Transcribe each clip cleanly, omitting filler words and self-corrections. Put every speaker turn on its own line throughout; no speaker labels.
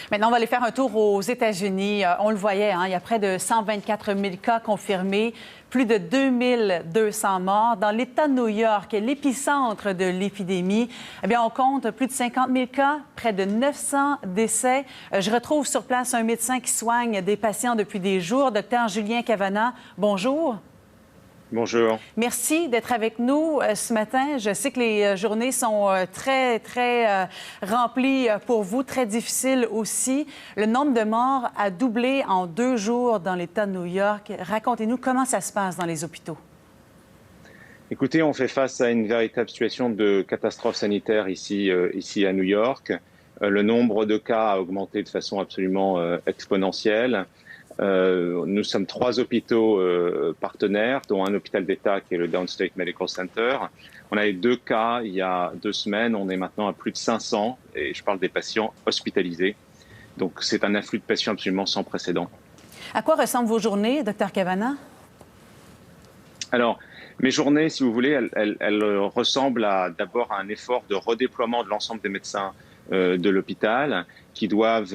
Maintenant, on va aller faire un tour aux États-Unis. On le voyait, hein, il y a près de 124 000 cas confirmés, plus de 2200 morts. Dans l'État de New York, l'épicentre de l'épidémie, eh bien, on compte plus de 50 000 cas, près de 900 décès. Je retrouve sur place un médecin qui soigne des patients depuis des jours, Dr Julien Cavanagh. Bonjour.
Bonjour.
Merci d'être avec nous ce matin. Je sais que les journées sont très remplies pour vous, très difficiles aussi. Le nombre de morts a doublé en 2 jours dans l'État de New York. Racontez-nous comment ça se passe dans les hôpitaux.
Écoutez, on fait face à une véritable situation de catastrophe sanitaire ici à New York. Le nombre de cas a augmenté de façon absolument exponentielle. Nous sommes 3 hôpitaux partenaires, dont un hôpital d'État qui est le Downstate Medical Center. On a eu 2 cas il y a 2 semaines. On est maintenant à plus de 500, et je parle des patients hospitalisés. Donc c'est un afflux de patients absolument sans précédent.
À quoi ressemblent vos journées, Dr Cavanagh?
Alors, mes journées, si vous voulez, elles ressemblent d'abord à un effort de redéploiement de l'ensemble des médecins de l'hôpital qui doivent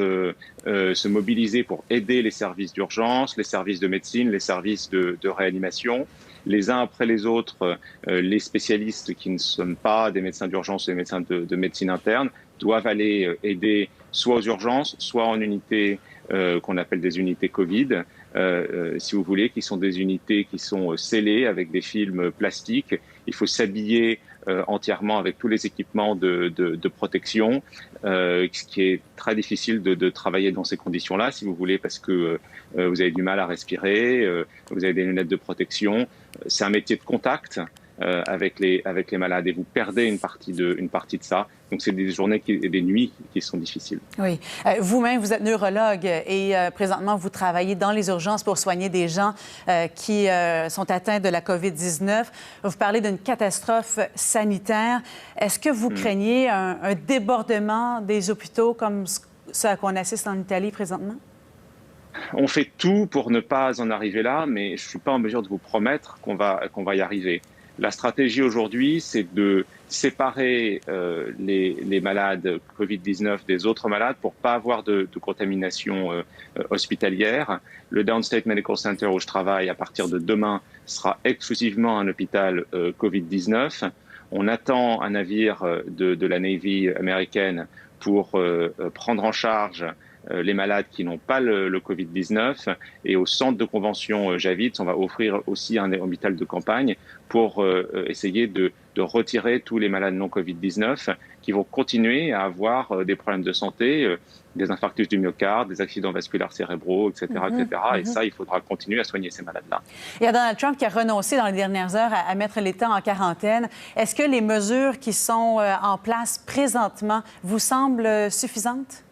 se mobiliser pour aider les services d'urgence, les services de médecine, les services de réanimation. Les uns après les autres, les spécialistes qui ne sont pas des médecins d'urgence ou des médecins de médecine interne doivent aller aider soit aux urgences, soit en unités qu'on appelle des unités Covid, si vous voulez, qui sont des unités qui sont scellées avec des films plastiques. Il faut s'habiller entièrement avec tous les équipements de protection, ce qui est très difficile de travailler dans ces conditions-là, si vous voulez, parce que vous avez du mal à respirer, vous avez des lunettes de protection. C'est un métier de contact avec les malades, et vous perdez une partie de ça. Donc, c'est des journées et des nuits qui sont difficiles.
Oui. Vous-même, vous êtes neurologue et présentement, vous travaillez dans les urgences pour soigner des gens qui sont atteints de la COVID-19. Vous parlez d'une catastrophe sanitaire. Est-ce que vous craignez un débordement des hôpitaux comme ce à quoi on assiste en Italie présentement?
On fait tout pour ne pas en arriver là, mais je ne suis pas en mesure de vous promettre qu'on va y arriver. La stratégie aujourd'hui, c'est de séparer les malades Covid-19 des autres malades pour pas avoir de contamination hospitalière. Le Downstate Medical Center où je travaille à partir de demain sera exclusivement un hôpital Covid-19. On attend un navire de la Navy américaine pour prendre en charge les malades qui n'ont pas le Covid-19, et au centre de convention Javits, on va offrir aussi un hôpital de campagne pour essayer de retirer tous les malades non Covid-19 qui vont continuer à avoir des problèmes de santé, des infarctus du myocarde, des accidents vasculaires cérébraux, etc. Et ça, il faudra continuer à soigner ces malades-là.
Il y a Donald Trump qui a renoncé dans les dernières heures à mettre l'État en quarantaine. Est-ce que les mesures qui sont en place présentement vous semblent suffisantes?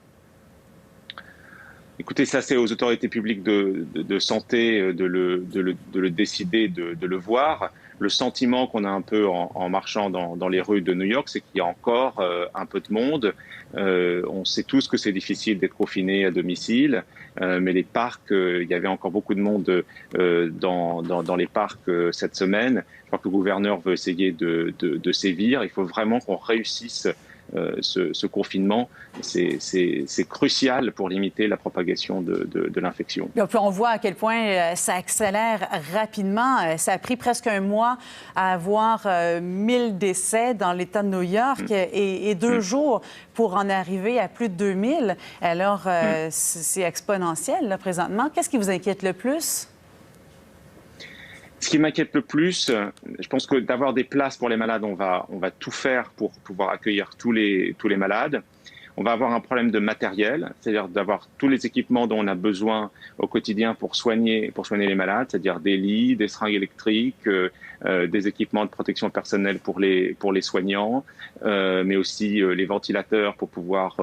Écoutez, ça, c'est aux autorités publiques de santé de le décider, de le voir. Le sentiment qu'on a un peu en marchant dans les rues de New York, c'est qu'il y a encore un peu de monde. On sait tous que c'est difficile d'être confiné à domicile, mais les parcs, il y avait encore beaucoup de monde dans les parcs cette semaine. Je crois que le gouverneur veut essayer de sévir. Il faut vraiment qu'on réussisse ce confinement. C'est crucial pour limiter la propagation de l'infection.
On voit à quel point ça accélère rapidement. Ça a pris presque un mois à avoir 1000 décès dans l'État de New York et 2 jours pour en arriver à plus de 2000. Alors, c'est exponentiel là, présentement. Qu'est-ce qui vous inquiète le plus?
Ce qui m'inquiète le plus, je pense que d'avoir des places pour les malades, on va tout faire pour pouvoir accueillir tous les malades. On va avoir un problème de matériel, c'est-à-dire d'avoir tous les équipements dont on a besoin au quotidien pour soigner les malades, c'est-à-dire des lits, des seringues électriques, des équipements de protection personnelle pour les soignants, mais aussi les ventilateurs pour pouvoir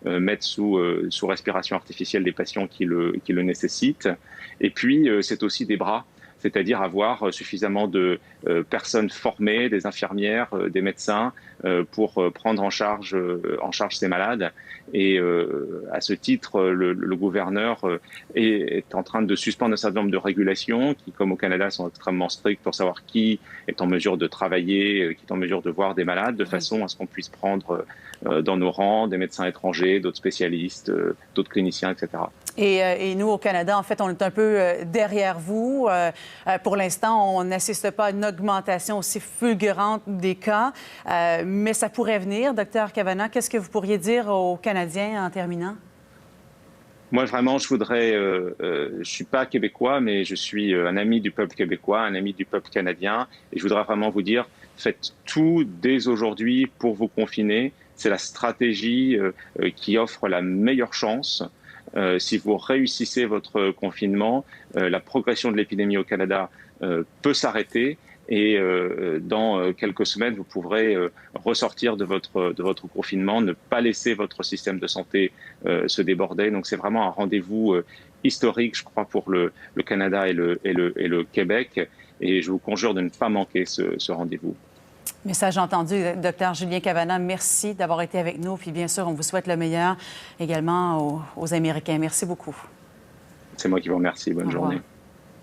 mettre sous respiration artificielle des patients qui le nécessitent. Et puis, c'est aussi des bras. C'est-à-dire avoir suffisamment de personnes formées, des infirmières, des médecins, pour prendre en charge ces malades. Et à ce titre, le gouverneur est en train de suspendre un certain nombre de régulations qui, comme au Canada, sont extrêmement strictes pour savoir qui est en mesure de travailler, qui est en mesure de voir des malades, de façon à ce qu'on puisse prendre dans nos rangs des médecins étrangers, d'autres spécialistes, d'autres cliniciens, etc.
Et nous, au Canada, en fait, on est un peu derrière vous. Pour l'instant, on n'assiste pas à une augmentation aussi fulgurante des cas, mais ça pourrait venir. Docteur Cavanagh, qu'est-ce que vous pourriez dire aux Canadiens en terminant?
Moi, vraiment, je suis pas québécois, mais je suis un ami du peuple québécois, un ami du peuple canadien. Et je voudrais vraiment vous dire, faites tout dès aujourd'hui pour vous confiner. C'est la stratégie qui offre la meilleure chance. Si vous réussissez votre confinement, la progression de l'épidémie au Canada peut s'arrêter. Et dans quelques semaines, vous pourrez ressortir de votre confinement, ne pas laisser votre système de santé se déborder. Donc c'est vraiment un rendez-vous historique, je crois, pour le Canada et le Québec. Et je vous conjure de ne pas manquer ce rendez-vous.
Message entendu, Dr Julien Cavanagh. Merci d'avoir été avec nous. Puis bien sûr, on vous souhaite le meilleur également aux Américains. Merci beaucoup.
C'est moi qui vous remercie. Bonne journée.